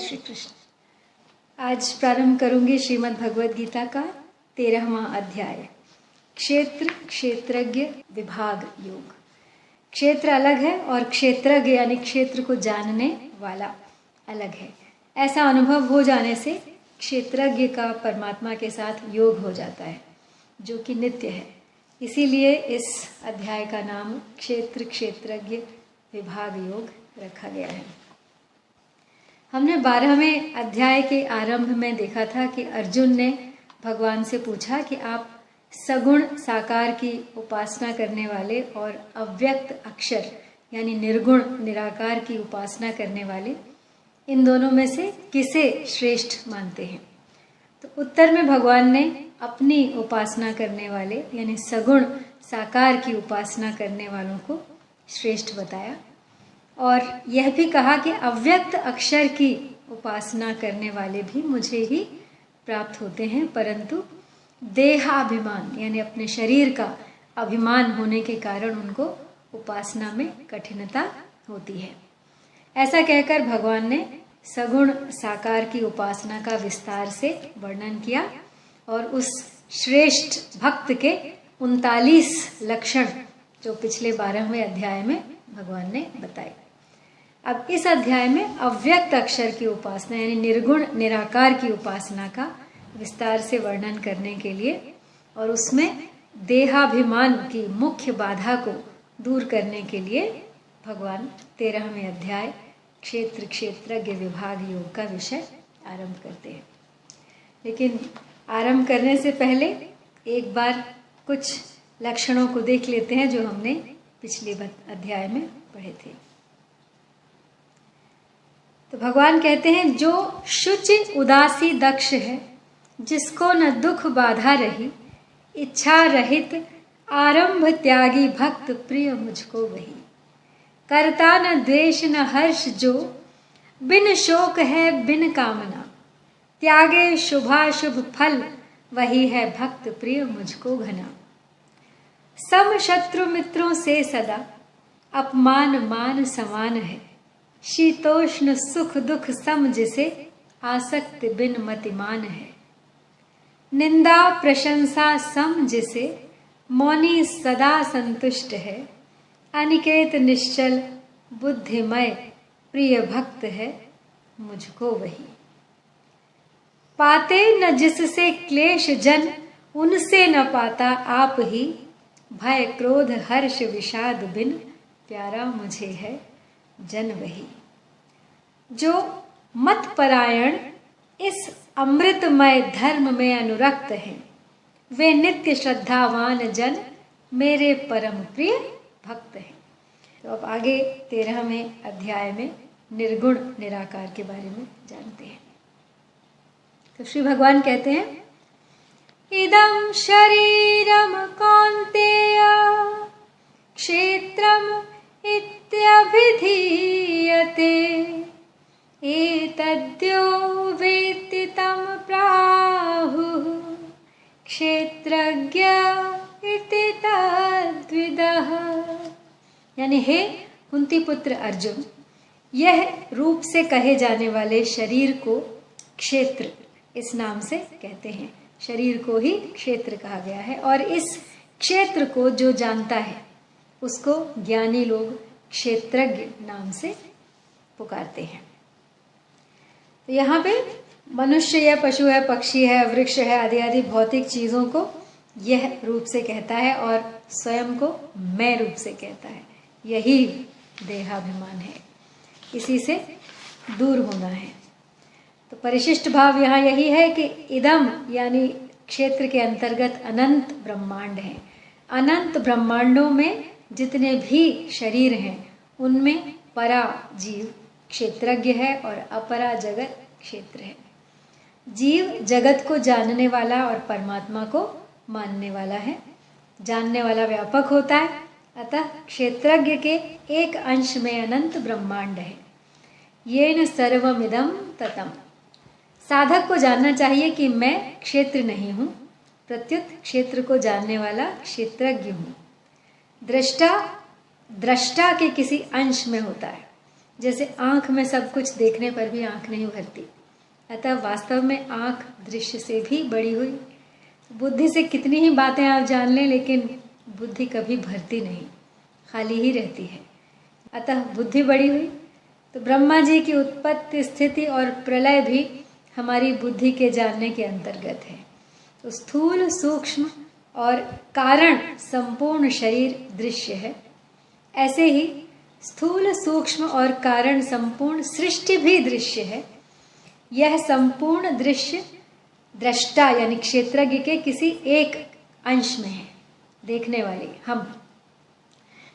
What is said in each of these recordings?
श्री कृष्ण। आज प्रारंभ करूंगी श्रीमद् भगवद गीता का 13वां अध्याय, क्षेत्र क्षेत्रज्ञ विभाग योग। क्षेत्र अलग है और क्षेत्रज्ञ यानी क्षेत्र को जानने वाला अलग है। ऐसा अनुभव हो जाने से क्षेत्रज्ञ का परमात्मा के साथ योग हो जाता है, जो कि नित्य है। इसीलिए इस अध्याय का नाम क्षेत्र क्षेत्रज्ञ विभाग योग रखा गया है। हमने 12वें अध्याय के आरंभ में देखा था कि अर्जुन ने भगवान से पूछा कि आप सगुण साकार की उपासना करने वाले और अव्यक्त अक्षर यानी निर्गुण निराकार की उपासना करने वाले, इन दोनों में से किसे श्रेष्ठ मानते हैं। तो उत्तर में भगवान ने अपनी उपासना करने वाले यानी सगुण साकार की उपासना करने वालों को श्रेष्ठ बताया और यह भी कहा कि अव्यक्त अक्षर की उपासना करने वाले भी मुझे ही प्राप्त होते हैं, परंतु देहाभिमान यानी अपने शरीर का अभिमान होने के कारण उनको उपासना में कठिनता होती है। ऐसा कहकर भगवान ने सगुण साकार की उपासना का विस्तार से वर्णन किया और उस श्रेष्ठ भक्त के 39 लक्षण जो पिछले 12वें अध्याय में भगवान ने बताए। अब इस अध्याय में अव्यक्त अक्षर की उपासना यानी निर्गुण निराकार की उपासना का विस्तार से वर्णन करने के लिए और उसमें देहाभिमान की मुख्य बाधा को दूर करने के लिए भगवान 13वें अध्याय क्षेत्र क्षेत्रज्ञ विभाग योग का विषय आरंभ करते हैं। लेकिन आरंभ करने से पहले एक बार कुछ लक्षणों को देख लेते हैं जो हमने पिछले अध्याय में पढ़े थे। तो भगवान कहते हैं, जो शुचि उदासी दक्ष है, जिसको न दुख बाधा रही, इच्छा रहित आरंभ त्यागी भक्त प्रिय मुझको वही। करता न द्वेष न हर्ष जो, बिन शोक है बिन कामना, त्यागे शुभाशुभ फल, वही है भक्त प्रिय मुझको घना। सम शत्रु मित्रों से सदा, अपमान मान समान है, शीतोष्ण सुख दुख सम जिसे, आसक्त बिन मतिमान है। निंदा प्रशंसा सम जिसे, मौनी सदा संतुष्ट है, अनिकेत निश्चल बुद्धिमय प्रिय भक्त है मुझको वही। पाते न जिससे क्लेश जन, उनसे न पाता आप ही, भय क्रोध हर्ष विषाद बिन, प्यारा मुझे है जन वही। जो मत परायण इस अमृतमय धर्म में अनुरक्त हैं, वे नित्य श्रद्धावान जन मेरे परम प्रिय भक्त हैं। तो अब आगे 13वें अध्याय में निर्गुण निराकार के बारे में जानते हैं। तो श्री भगवान कहते हैं, इदं शरीरम कौन्तेय क्षेत्रम इत्यभिधीयते, एतद्यो वेत्ति तं प्राहुः क्षेत्रज्ञ इति तद्विदः। यानी हे कुंती पुत्र अर्जुन, यह रूप से कहे जाने वाले शरीर को क्षेत्र इस नाम से कहते हैं। शरीर को ही क्षेत्र कहा गया है और इस क्षेत्र को जो जानता है उसको ज्ञानी लोग क्षेत्रज्ञ नाम से पुकारते हैं। तो यहाँ पे मनुष्य है, पशु है, पक्षी है, वृक्ष है आदि आदि भौतिक चीजों को यह रूप से कहता है और स्वयं को मैं रूप से कहता है। यही देहाभिमान है, इसी से दूर होना है। तो परिशिष्ट भाव यहाँ यही है कि इदम यानी क्षेत्र के अंतर्गत अनंत ब्रह्मांड है। अनंत ब्रह्मांडों में जितने भी शरीर हैं उनमें परा जीव क्षेत्रज्ञ है और अपरा जगत क्षेत्र है। जीव जगत को जानने वाला और परमात्मा को मानने वाला है। जानने वाला व्यापक होता है, अतः क्षेत्रज्ञ के एक अंश में अनंत ब्रह्मांड है। येन सर्वमिदं ततम्। साधक को जानना चाहिए कि मैं क्षेत्र नहीं हूँ, प्रत्युत क्षेत्र को जानने वाला क्षेत्रज्ञ हूँ। दृष्टा के किसी अंश में होता है, जैसे आँख में सब कुछ देखने पर भी आँख नहीं भरती, अतः वास्तव में आँख दृश्य से भी बड़ी हुई। बुद्धि से कितनी ही बातें आप जान लें, लेकिन बुद्धि कभी भरती नहीं, खाली ही रहती है। अतः बुद्धि बड़ी हुई। तो ब्रह्मा जी की उत्पत्ति, स्थिति और प्रलय भी हमारी बुद्धि के जानने के अंतर्गत है। तो स्थूल, सूक्ष्म और कारण संपूर्ण शरीर दृश्य है। ऐसे ही स्थूल, सूक्ष्म और कारण संपूर्ण सृष्टि भी दृश्य है। यह संपूर्ण दृश्य दृष्टा यानी क्षेत्रज्ञ के किसी एक अंश में है, देखने वाले हम।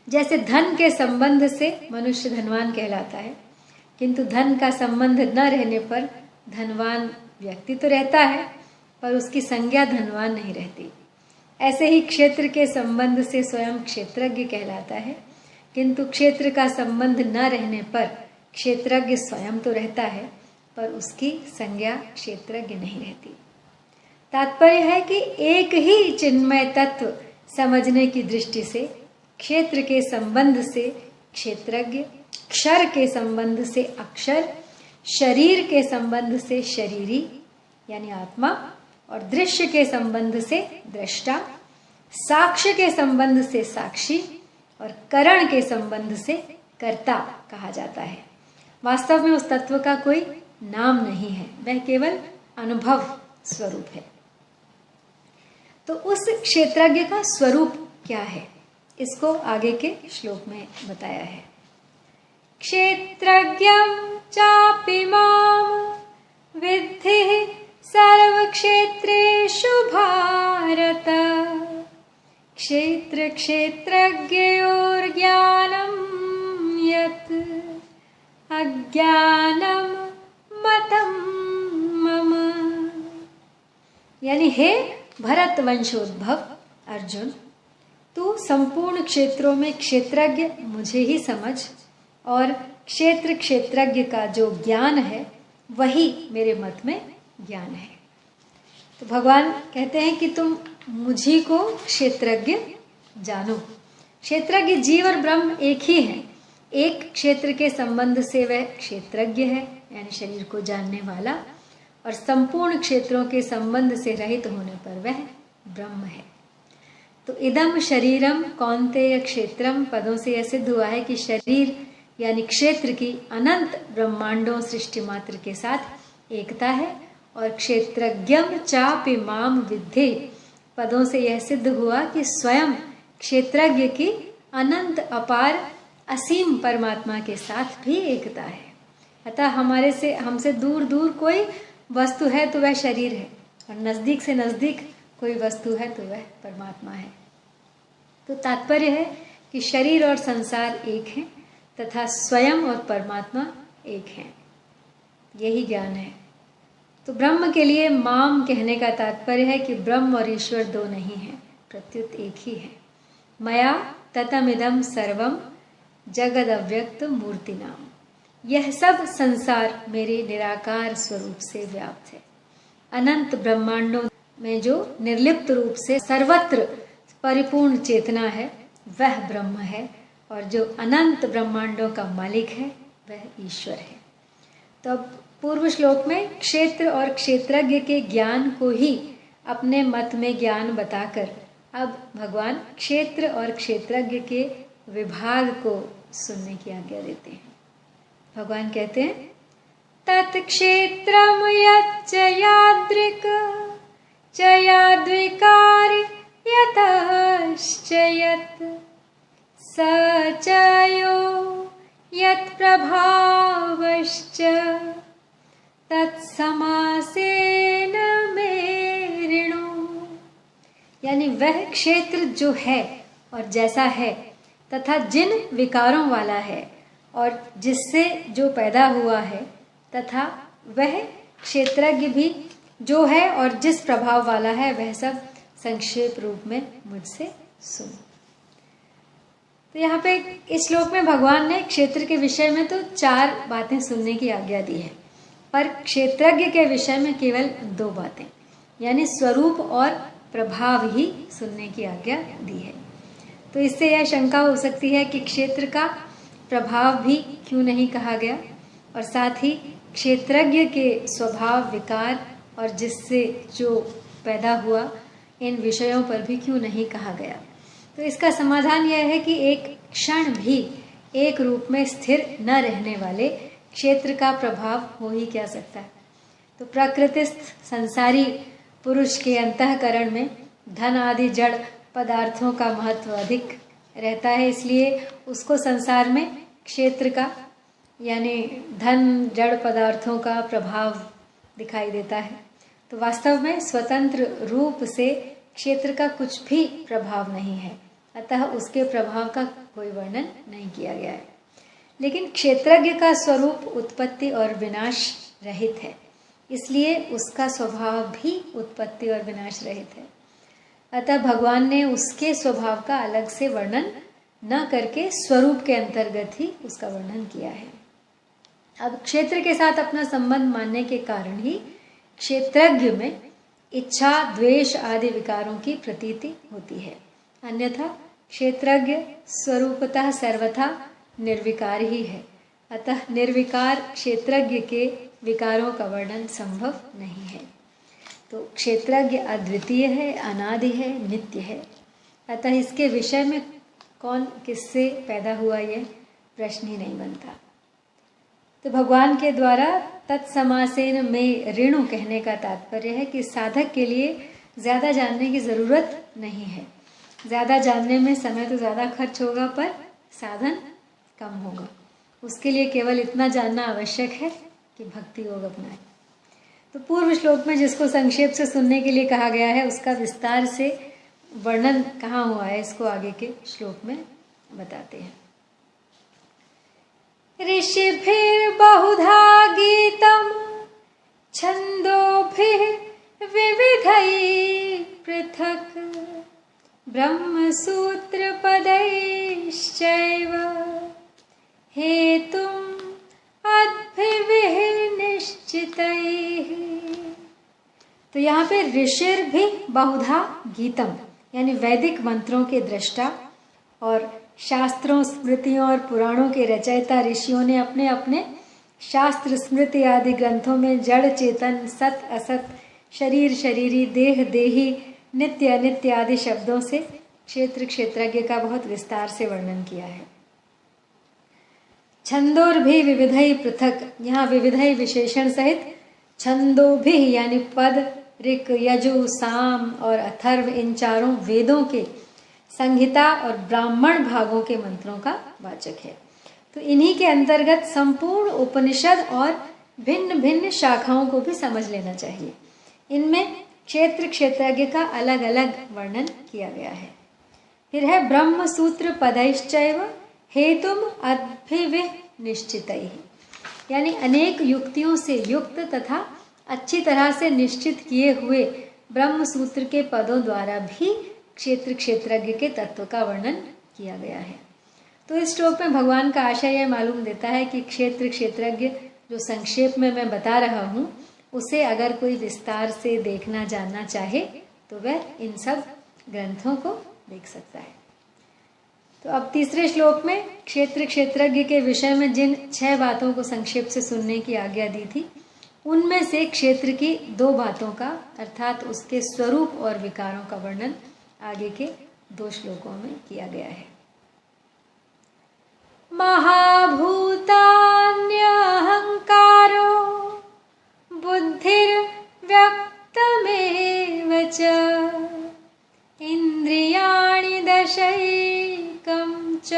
जैसे धन के संबंध से मनुष्य धनवान कहलाता है, किंतु धन का संबंध न रहने पर धनवान व्यक्ति तो रहता है, पर उसकी संज्ञा धनवान नहीं रहती। ऐसे ही क्षेत्र के संबंध से स्वयं क्षेत्रज्ञ कहलाता है, किंतु क्षेत्र का संबंध न रहने पर क्षेत्रज्ञ स्वयं तो रहता है, पर उसकी संज्ञा क्षेत्रज्ञ नहीं रहती। तात्पर्य है कि एक ही चिन्मय तत्व समझने की दृष्टि से क्षेत्र के संबंध से क्षेत्रज्ञ, क्षर के संबंध से अक्षर, शरीर के संबंध से शरीरी यानी आत्मा, और दृश्य के संबंध से दृष्टा, साक्ष्य के संबंध से साक्षी और करण के संबंध से कर्ता कहा जाता है। वास्तव में उस तत्व का कोई नाम नहीं है, वह केवल अनुभव स्वरूप है। तो उस क्षेत्रज्ञ का स्वरूप क्या है, इसको आगे के श्लोक में बताया है। क्षेत्रज्ञं चापि मां विद्धि सर्वक्षेत्रेषु भारत, क्षेत्र क्षेत्रज्ञयोर्ज्ञानं यत् अज्ञानं मतं मम। यानी हे भरत वंशोद्भव अर्जुन, तू संपूर्ण क्षेत्रों में क्षेत्रज्ञ मुझे ही समझ, और क्षेत्र क्षेत्रज्ञ का जो ज्ञान है वही मेरे मत में ज्ञान है। तो भगवान कहते हैं कि तुम मुझी को क्षेत्रज्ञ जानो। क्षेत्रज्ञ जीव और ब्रह्म एक ही है। एक क्षेत्र के संबंध से वह क्षेत्रज्ञ है यानी शरीर को जानने वाला, और संपूर्ण क्षेत्रों के संबंध से रहित होने पर वह ब्रह्म है। तो इदम शरीरम कौन्तेय क्षेत्रम पदों से यह सिद्ध हुआ है कि शरीर यानी क्षेत्र की अनंत ब्रह्मांडों सृष्टि मात्र के साथ एकता है, और क्षेत्रज्ञम चापि माम विद्धि पदों से यह सिद्ध हुआ कि स्वयं क्षेत्रज्ञ की अनंत अपार असीम परमात्मा के साथ भी एकता है। अतः हमसे दूर दूर कोई वस्तु है तो वह शरीर है, और नजदीक से नजदीक कोई वस्तु है तो वह परमात्मा है। तो तात्पर्य है कि शरीर और संसार एक है तथा स्वयं और परमात्मा एक है। यही ज्ञान है। तो ब्रह्म के लिए माम कहने का तात्पर्य है कि ब्रह्म और ईश्वर दो नहीं है, प्रत्युत एक ही है। मया ततमिदं सर्वम जगद अव्यक्त मूर्ति नाम। यह सब संसार मेरे निराकार स्वरूप से व्याप्त है। अनंत ब्रह्मांडों में जो निर्लिप्त रूप से सर्वत्र परिपूर्ण चेतना है वह ब्रह्म है, और जो अनंत ब्रह्मांडों का मालिक है वह ईश्वर है। तो अब पूर्व श्लोक में क्षेत्र और क्षेत्रज्ञ के ज्ञान को ही अपने मत में ज्ञान बताकर अब भगवान क्षेत्र और क्षेत्रज्ञ के विभाग को सुनने की आज्ञा देते हैं। भगवान कहते हैं तत्क्षेत्रम यच्च यादृक् च याद्विकार यतश्च यत् स च यो यत् प्रभावश्च तत्समासेन मेरिणु। यानी वह क्षेत्र जो है और जैसा है तथा जिन विकारों वाला है और जिससे जो पैदा हुआ है, तथा वह क्षेत्रज्ञ भी जो है और जिस प्रभाव वाला है, वह सब संक्षेप रूप में मुझसे सुन। तो यहाँ पे इस श्लोक में भगवान ने क्षेत्र के विषय में तो 4 बातें सुनने की आज्ञा दी है, पर क्षेत्रज्ञ के विषय में केवल 2 बातें यानी स्वरूप और प्रभाव ही सुनने की आज्ञा दी है। तो इससे यह शंका हो सकती है कि क्षेत्र का प्रभाव भी क्यों नहीं कहा गया, और साथ ही क्षेत्रज्ञ के स्वभाव, विकार और जिससे जो पैदा हुआ, इन विषयों पर भी क्यों नहीं कहा गया। तो इसका समाधान यह है कि एक क्षण भी एक रूप में स्थिर न रहने वाले क्षेत्र का प्रभाव हो ही क्या सकता है। तो प्रकृतिस्थ संसारी पुरुष के अंतःकरण में धन आदि जड़ पदार्थों का महत्व अधिक रहता है, इसलिए उसको संसार में क्षेत्र का यानी धन जड़ पदार्थों का प्रभाव दिखाई देता है। तो वास्तव में स्वतंत्र रूप से क्षेत्र का कुछ भी प्रभाव नहीं है, अतः उसके प्रभाव का कोई वर्णन नहीं किया गया है। लेकिन क्षेत्रज्ञ का स्वरूप उत्पत्ति और विनाश रहित है, इसलिए उसका स्वभाव भी उत्पत्ति और विनाश रहित है। अतः भगवान ने उसके स्वभाव का अलग से वर्णन न करके स्वरूप के अंतर्गत ही उसका वर्णन किया है। अब क्षेत्र के साथ अपना संबंध मानने के कारण ही क्षेत्रज्ञ में इच्छा, द्वेष आदि विकारों की प्रतीति होती है, अन्यथा क्षेत्रज्ञ स्वरूपतः सर्वथा निर्विकार ही है। अतः निर्विकार क्षेत्रज्ञ के विकारों का वर्णन संभव नहीं है। तो क्षेत्रज्ञ अद्वितीय है, अनादि है, नित्य है, अतः इसके विषय में कौन किससे पैदा हुआ यह प्रश्न ही नहीं बनता। तो भगवान के द्वारा तत्समासेन में ऋणु कहने का तात्पर्य है कि साधक के लिए ज़्यादा जानने की ज़रूरत नहीं है। ज़्यादा जानने में समय तो ज़्यादा खर्च होगा पर साधन कम होगा। उसके लिए केवल इतना जानना आवश्यक है कि भक्ति योग अपनाए। तो पूर्व श्लोक में जिसको संक्षेप से सुनने के लिए कहा गया है उसका विस्तार से वर्णन कहाँ हुआ है, इसको आगे के श्लोक में बताते हैं। ऋषिभिर्बहुधा गीतम् छन्दोभिः विविधैः पृथक् ब्रह्मसूत्रपदैश्चैव हेतुम् अद्भिः निश्चितैः। तो यहाँ पे ऋषिर भी बहुधा गीतम यानी वैदिक मंत्रों के दृष्टा और शास्त्रों, स्मृतियों और पुराणों के रचयिता ऋषियों ने अपने अपने शास्त्र, स्मृति आदि ग्रंथों में जड़ चेतन, सत असत, शरीर शरीरी, देह देही, नित्य अनित्य आदि शब्दों से क्षेत्र क्षेत्रज्ञ का बहुत विस्तार से वर्णन किया है। छंदोर भी विविधई पृथक, यहाँ विविधई विशेषण सहित छंदो भी यानी पद, ऋक, यजु, साम और अथर्व इन चारों वेदों के संहिता और ब्राह्मण भागों के मंत्रों का वाचक है। तो इन्हीं के अंतर्गत संपूर्ण उपनिषद और भिन्न भिन्न शाखाओं को भी समझ लेना चाहिए। इनमें क्षेत्र क्षेत्रज्ञ का अलग अलग वर्णन किया गया है। फिर है ब्रह्म सूत्र पदैश्चैव हेतुम अद्भिः निश्चितैः, यानी अनेक युक्तियों से युक्त तथा अच्छी तरह से निश्चित किए हुए ब्रह्म सूत्र के पदों द्वारा भी क्षेत्र क्षेत्रज्ञ के तत्व का वर्णन किया गया है। तो इस श्लोक में भगवान का आशय यह मालूम देता है कि क्षेत्र क्षेत्रज्ञ जो संक्षेप में मैं बता रहा हूँ उसे अगर कोई विस्तार से देखना जानना चाहे तो वह इन सब ग्रंथों को देख सकता है। तो अब तीसरे श्लोक में क्षेत्र क्षेत्रज्ञ के विषय में जिन 6 बातों को संक्षेप से सुनने की आज्ञा दी थी उनमें से क्षेत्र की 2 बातों का अर्थात उसके स्वरूप और विकारों का वर्णन आगे के 2 श्लोकों में किया गया है। महाभूतान्यहंकारो बुद्धिर्व्यक्तमेव च इंद्रियाणि दशैकं च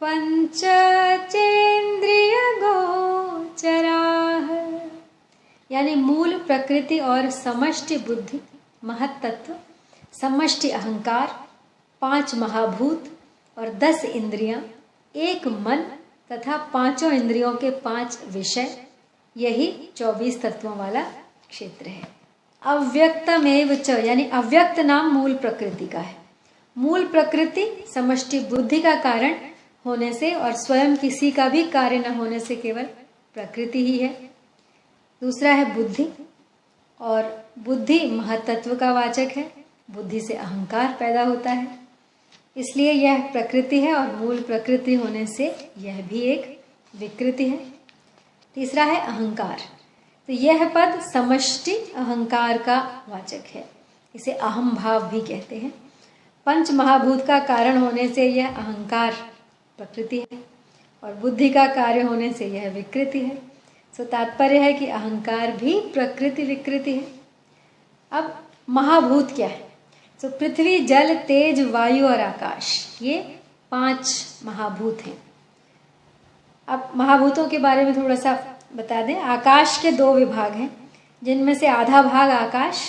पंचचेन्द्रियगोचराः, यानी मूल प्रकृति और समष्टि बुद्धि, महत्तत्व, समष्टि अहंकार, 5 महाभूत और 10 इंद्रियां, 1 मन तथा 5 इंद्रियों के 5 विषय, यही 24 तत्वों वाला क्षेत्र है। अव्यक्तमेव च यानी अव्यक्त नाम मूल प्रकृति का है। मूल प्रकृति समष्टि बुद्धि का कारण होने से और स्वयं किसी का भी कार्य न होने से केवल प्रकृति ही है। दूसरा है बुद्धि, और बुद्धि महत्त्व का वाचक है। बुद्धि से अहंकार पैदा होता है। इसलिए यह प्रकृति है और मूल प्रकृति होने से यह भी एक विकृति है। तीसरा है अहंकार। तो यह पद समष्टि अहंकार का वाचक है, इसे अहम भाव भी कहते हैं। पंच महाभूत का कारण होने से यह अहंकार प्रकृति है और बुद्धि का कार्य होने से यह विकृति है। तो तात्पर्य है कि अहंकार भी प्रकृति विकृति है। अब महाभूत क्या है? तो पृथ्वी, जल, तेज, वायु और आकाश, ये 5 महाभूत हैं। अब महाभूतों के बारे में थोड़ा सा बता दें। आकाश के 2 विभाग हैं, जिनमें से आधा भाग आकाश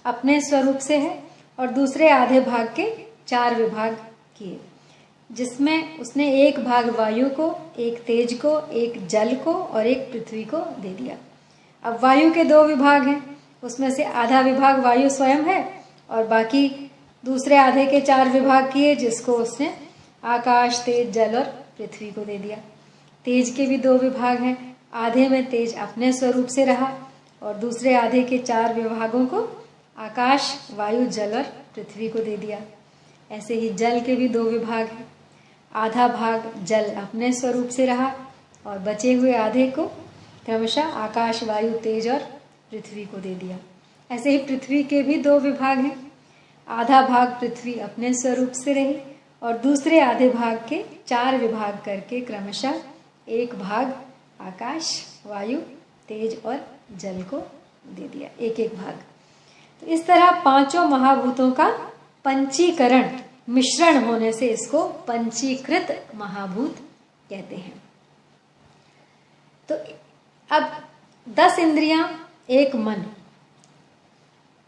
अपने स्वरूप से है और दूसरे आधे भाग के 4 विभाग किए, जिसमें उसने एक भाग वायु को, एक तेज को, एक जल को और एक पृथ्वी को दे दिया। अब वायु के 2 विभाग हैं, उसमें से आधा विभाग वायु स्वयं है और बाकी दूसरे आधे के 4 विभाग किए, जिसको उसने आकाश, तेज, जल और पृथ्वी को दे दिया। तेज के भी 2 विभाग हैं, आधे में तेज अपने स्वरूप से रहा और दूसरे आधे के 4 विभागों को आकाश, वायु, जल और पृथ्वी को दे दिया। ऐसे ही जल के भी 2 विभाग हैं, आधा भाग जल अपने स्वरूप से रहा और बचे हुए आधे को क्रमशः आकाश, वायु, तेज और पृथ्वी को दे दिया। ऐसे ही पृथ्वी के भी 2 विभाग हैं, आधा भाग पृथ्वी अपने स्वरूप से रही और दूसरे आधे भाग के 4 विभाग करके क्रमशः एक भाग आकाश, वायु, तेज और जल को दे दिया, एक एक भाग। तो इस तरह 5 महाभूतों का पंचीकरण, मिश्रण होने से इसको पंचीकृत महाभूत कहते हैं। तो अब 10 इंद्रियां, एक मन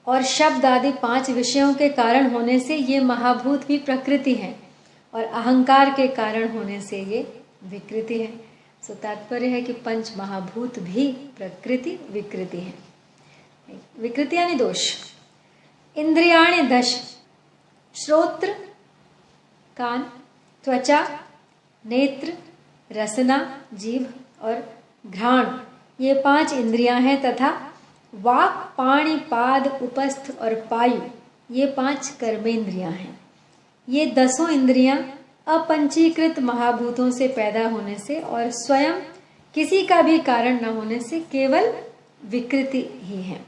और शब्द आदि 5 विषयों के कारण होने से ये महाभूत भी प्रकृति है और अहंकार के कारण होने से ये विकृति है। तो तात्पर्य है कि 5 महाभूत भी प्रकृति विकृति है। विकृति यानी दोष। इंद्रियाणि 10, श्रोत्र कान, त्वचा, नेत्र, रसना जीभ और घ्राण, ये 5 इंद्रियां हैं तथा वाक, पाणि, पाद, उपस्थ और पायु, ये 5 कर्मेंद्रियां हैं। ये 10 इंद्रियां अपंचीकृत महाभूतों से पैदा होने से और स्वयं किसी का भी कारण न होने से केवल विकृति ही है।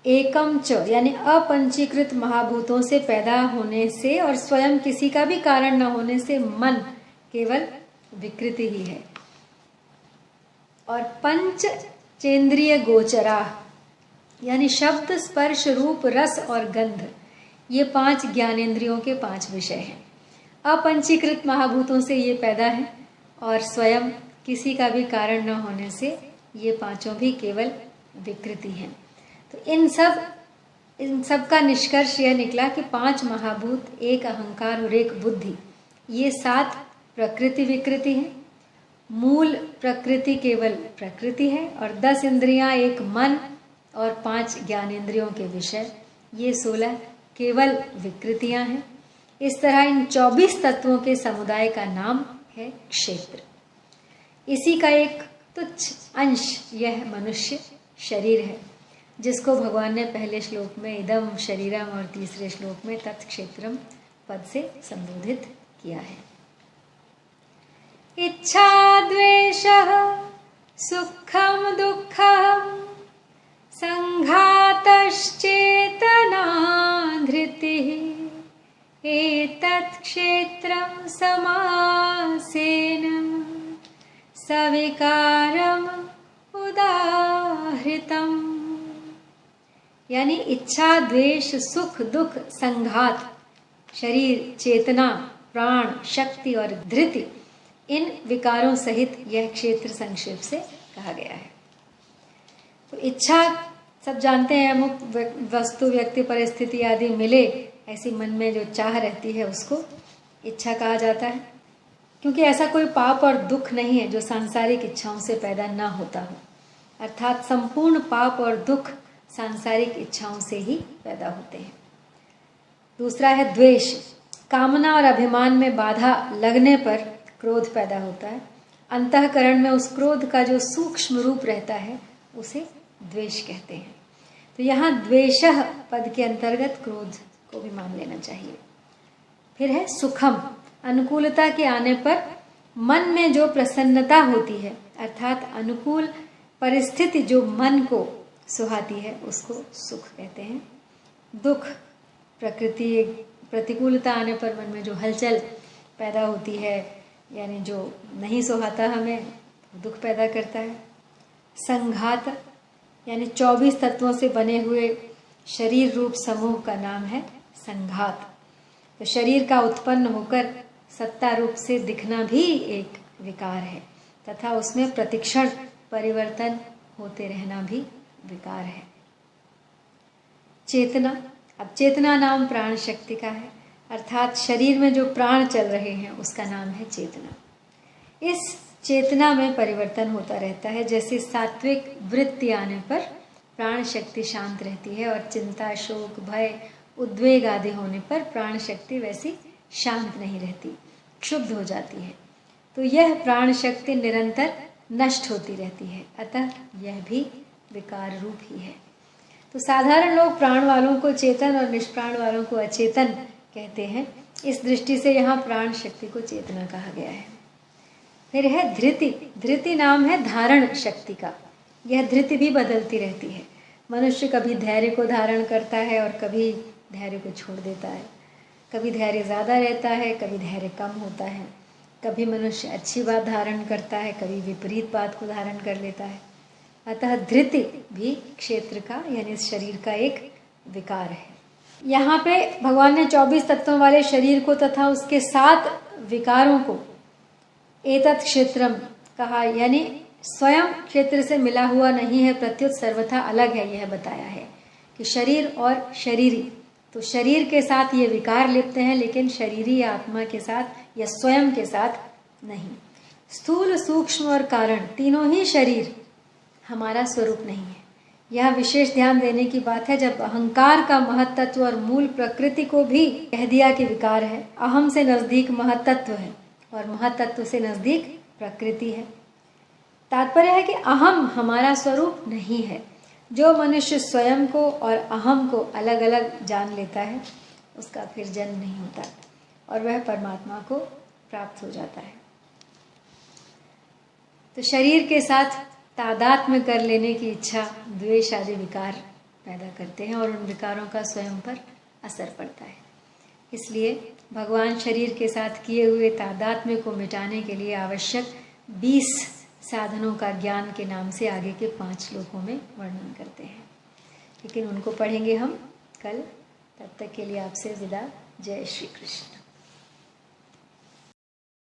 एकम च यानी अपंचीकृत महाभूतों से पैदा होने से और स्वयं किसी का भी कारण न होने से मन केवल विकृति ही है। और पंच चेंद्रिय गोचरा यानी शब्द, स्पर्श, रूप, रस और गंध, ये 5 ज्ञानेंद्रियों के 5 विषय हैं। अपंचीकृत महाभूतों से ये पैदा है और स्वयं किसी का भी कारण न होने से ये 5 भी केवल विकृति हैं। तो इन सब का निष्कर्ष यह निकला कि 5 महाभूत, एक अहंकार और एक बुद्धि, ये 7 प्रकृति विकृति हैं। मूल प्रकृति केवल प्रकृति है और 10 इंद्रियां, एक मन और 5 ज्ञानेंद्रियों के विषय, ये 16 केवल विकृतियां हैं। इस तरह इन 24 तत्वों के समुदाय का नाम है क्षेत्र। इसी का एक तुच्छ अंश यह मनुष्य शरीर है, जिसको भगवान ने पहले श्लोक में इदम शरीरम और तीसरे श्लोक में तत्क्षेत्रम पद से संबोधित किया है। इच्छा द्वेषः सुखम दुःखम संघातश्चेतना धृतिः एतत् क्षेत्रं समासेन सविकारम उदाहृतम। यानी इच्छा, द्वेष, सुख, दुख, संघात, शरीर, चेतना, प्राण, शक्ति और धृति, इन विकारों सहित यह क्षेत्र संक्षेप से कहा गया है। तो इच्छा सब जानते हैं, अमुक वस्तु, व्यक्ति, परिस्थिति आदि मिले, ऐसी मन में जो चाह रहती है उसको इच्छा कहा जाता है, क्योंकि ऐसा कोई पाप और दुख नहीं है जो सांसारिक इच्छाओं से पैदा ना होता हो। अर्थात संपूर्ण पाप और दुख सांसारिक इच्छाओं से ही पैदा होते हैं। दूसरा है द्वेष। कामना और अभिमान में बाधा लगने पर क्रोध पैदा होता है। अंतःकरण में उस क्रोध का जो सूक्ष्म रूप रहता है उसे द्वेष कहते हैं। तो यहाँ द्वेषः पद के अंतर्गत क्रोध को भी मान लेना चाहिए। फिर है सुखम, अनुकूलता के आने पर मन में जो प्रसन्नता होती है, अर्थात अनुकूल परिस्थिति जो मन को सुहाती है उसको सुख कहते हैं। दुख, प्रकृति प्रतिकूलता आने पर मन में जो हलचल पैदा होती है, यानी जो नहीं सुहाता हमें, दुख पैदा करता है। संघात, यानी 24 तत्वों से बने हुए शरीर रूप समूह का नाम है संघात। तो शरीर का उत्पन्न होकर सत्ता रूप से दिखना भी एक विकार है तथा उसमें प्रतिक्षण परिवर्तन होते रहना भी विकार है। चेतना, अब चेतना नाम प्राण शक्ति का है, अर्थात शरीर में जो प्राण चल रहे हैं उसका नाम है चेतना। इस चेतना में परिवर्तन होता रहता है। जैसे सात्विक वृत्ति आने पर प्राण शक्ति शांत रहती है और चिंता, शोक, भय, उद्वेग आदि होने पर प्राण शक्ति वैसी शांत नहीं रहती, क्षुब्ध हो जाती है। तो यह प्राण शक्ति निरंतर नष्ट होती रहती है, अतः यह भी विकार रूप ही है। तो साधारण लोग प्राण वालों को चेतन और निष्प्राण वालों को अचेतन कहते हैं। इस दृष्टि से यहाँ प्राण शक्ति को चेतना कहा गया है। फिर है धृति। धृति नाम है धारण शक्ति का। यह धृति भी बदलती रहती है। मनुष्य कभी धैर्य को धारण करता है और कभी धैर्य को छोड़ देता है। कभी धैर्य ज़्यादा रहता है, कभी धैर्य कम होता है। कभी मनुष्य अच्छी बात धारण करता है, कभी विपरीत बात को धारण कर लेता है। अतः धृति भी क्षेत्र का यानी इस शरीर का एक विकार है। यहाँ पे भगवान ने 24 तत्वों वाले शरीर को तथा उसके 7 विकारों को एतत् क्षेत्रम कहा, यानी स्वयं क्षेत्र से मिला हुआ नहीं है, प्रत्युत सर्वथा अलग है। यह बताया है कि शरीर और शरीरी, तो शरीर के साथ ये विकार लिप्त हैं, लेकिन शरीरी आत्मा के साथ या स्वयं के साथ नहीं। स्थूल, सूक्ष्म और कारण तीनों ही शरीर हमारा स्वरूप नहीं है। यह विशेष ध्यान देने की बात है। जब अहंकार का महत्त्व और मूल प्रकृति को भी कह दिया कि विकार है, अहम से नजदीक महत्त्व है और महत्त्व से नजदीक प्रकृति है। तात्पर्य है कि अहम हमारा स्वरूप नहीं है। जो मनुष्य स्वयं को और अहम को अलग अलग जान लेता है उसका फिर जन्म नहीं होता और वह परमात्मा को प्राप्त हो जाता है। तो शरीर के साथ तादात्म्य कर लेने की इच्छा, द्वेष आदि विकार पैदा करते हैं और उन विकारों का स्वयं पर असर पड़ता है। इसलिए भगवान शरीर के साथ किए हुए तादात्म्य को मिटाने के लिए आवश्यक 20 साधनों का ज्ञान के नाम से आगे के 5 श्लोकों में वर्णन करते हैं, लेकिन उनको पढ़ेंगे हम कल। तब तक के लिए आपसे विदा। जय श्री कृष्ण।